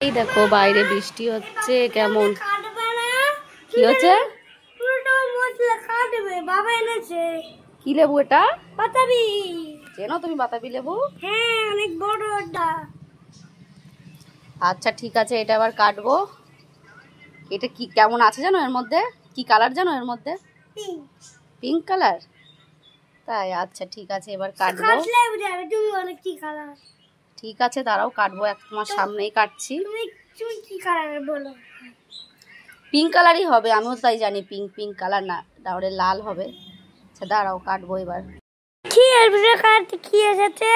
এই দেখো বাইরে বৃষ্টি হচ্ছে কেমন। কি হচ্ছে? বাবা এনেছে। কি লেবু এটা? বাতাবি। চেনো তুমি বাতাবি লেবু? হ্যাঁ অনেক বড় এটা। আচ্ছা ঠিক আছে, এটা আবার কাটবো। এটা কি কেমন আছে জানো এর মধ্যে? কি কালার জানো এর মধ্যে? Pink colour. তাই, আচ্ছা ঠিক আছে এবার কাটবো। কাটলে বুঝে যাবে তুমি অনেক কি কালার। ঠিক আছে দাঁড়াও কাটবো, তোমার সামনেই কাটছি। তুমি কি কালার বলো? পিঙ্ক কালারই হবে, আমিও তাই জানি। পিঙ্ক কালার না, তাহলে লাল হবে। আচ্ছা দাঁড়াও কাটবো এবার। কি এর ভিতরে কাটতে কি এসেছে?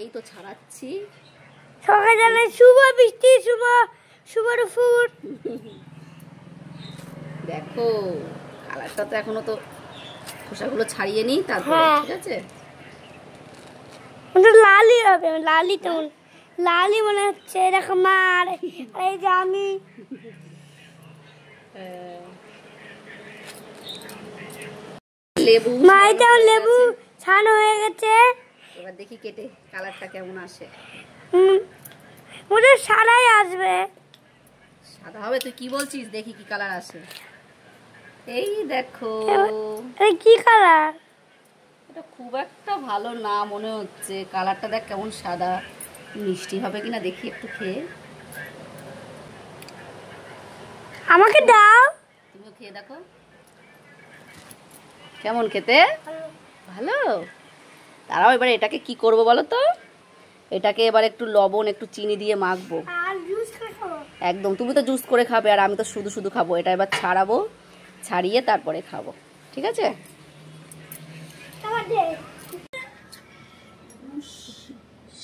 এই তো ছাড়াচ্ছি। সকালে জানাই শুভ বৃষ্টি, শুভ ফুল। দেখো কালারটা তো এখনো তো খোসাগুলো ছাড়িয়ে নিই তারপর। ঠিক আছে লালই হবে, লালই তো লালই মনে হচ্ছে। এরকম আর এই যে আমি লেবু মাইটাও লেবু ছানো হয়ে গেছে। এবার দেখি কেটে কালারটা কেমন আসে। ওদের সাদাই আসবে। সাদা হবে? তুই কি বলছিস? দেখি কি কালার আসে। এই দেখো কি কালার? এটা খুব একটা ভালো না মনে হচ্ছে। কালারটা দেখ কেমন সাদা। মিষ্টি হবে কিনা দেখি একটু খেয়ে। আমাকে দাও। তুমিও খেয়ে দেখো কেমন খেতে। ভালো। তারাও এবার এটাকে কি করব বলো তো? এটাকে এবার একটু লবণ একটু চিনি দিয়ে মাখবো। একদম, তুমি তো জুস করে খাবে আর আমি তো শুধু শুধু খাবো। এটা এবার ছাড়াবো, ছাড়িয়ে তারপরে খাবো। ঠিক আছে?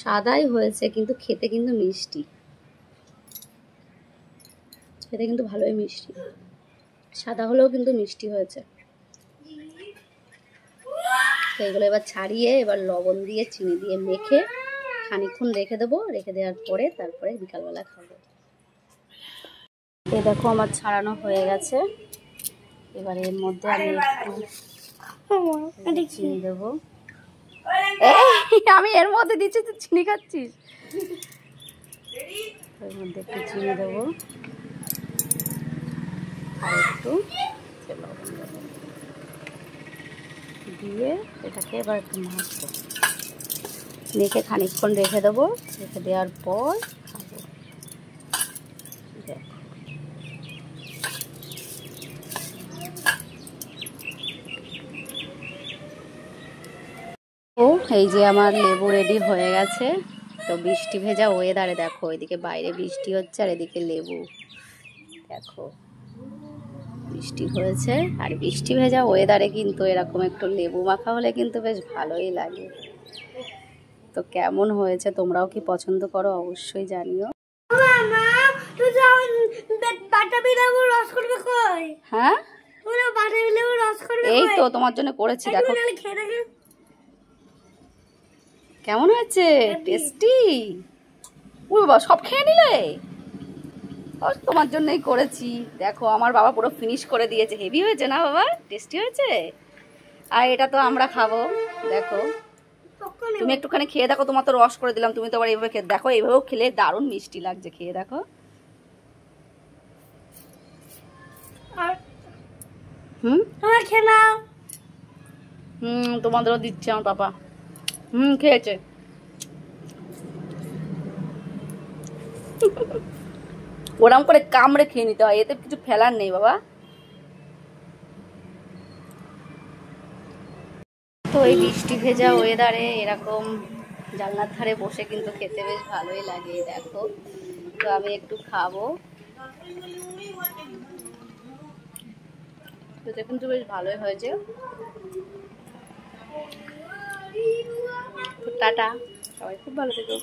সাদাই হয়েছে কিন্তু খেতে কিন্তু মিষ্টি। খেতে কিন্তু ভালোই মিষ্টি। সাদা হলেও কিন্তু মিষ্টি হয়েছে। সেইগুলো এবার ছাড়িয়ে এবার লবণ দিয়ে চিনি দিয়ে মেখে খানিকক্ষণ রেখে দেবো। রেখে দেওয়ার পরে তারপরে বিকালবেলা খাবো। এই দেখো আমার ছাড়ানো হয়ে গেছে। এবার এর মধ্যে আমি একটু চিনি দেবো। আমি এর মধ্যে দিচ্ছি, তুই চিনি খাচ্ছিস। এর মধ্যে একটু চিনি দেবো আর একটু লবণ দেবো দিয়ে এটাকে এবার একটু মাখবো। মেখে খানিকক্ষণ রেখে দেবো। রেখে দেওয়ার পর খাবো। ও এই যে আমার লেবু রেডি হয়ে গেছে। তো বৃষ্টি ভেজা ওয়েদারে দেখো, এদিকে বাইরে বৃষ্টি হচ্ছে আর এদিকে লেবু। দেখো বৃষ্টি হয়েছে আর বৃষ্টি ভেজা ওয়েদারে কিন্তু এরকম একটু লেবু মাখা হলে কিন্তু বেশ ভালোই লাগে। তো কেমন হয়েছে, তোমরাও কি পছন্দ করো অবশ্যই জানিও। হ্যাঁ এই তো তোমার জন্য করেছি, দেখো কেমন হয়েছে। টেস্টি। ও বাবা সব খেয়ে নিলে? তোমার জন্যই করেছি। দেখো আমার বাবা পুরো ফিনিশ করে দিয়েছে। হেভি হয়েছে না বাবা? টেস্টি হয়েছে। আর এটা তো আমরা খাবো। দেখো তুমি একটুখানি খেয়ে দেখো। তোমার তো রস করে দিলাম, তুমি তো আবার এইভাবে খেয়ে দেখো। এইভাবেও খেলে দারুণ মিষ্টি লাগছে, খেয়ে দেখো। তোমাদেরও দিচ্ছে আমার পাপা। খেয়েছে। ওরম করে কামড়ে খেয়ে নিতে হয়, এতে কিছু ফেলার নেই বাবা। তো এই বৃষ্টি ভেজা ওয়েদারে এরকম জানলার ধারে বসে কিন্তু খেতে বেশ ভালোই লাগে। দেখো তো আমি একটু খাবো। খেতে কিন্তু বেশ ভালোই হয়েছে। টাটা, সবাই খুব ভালো থেকো।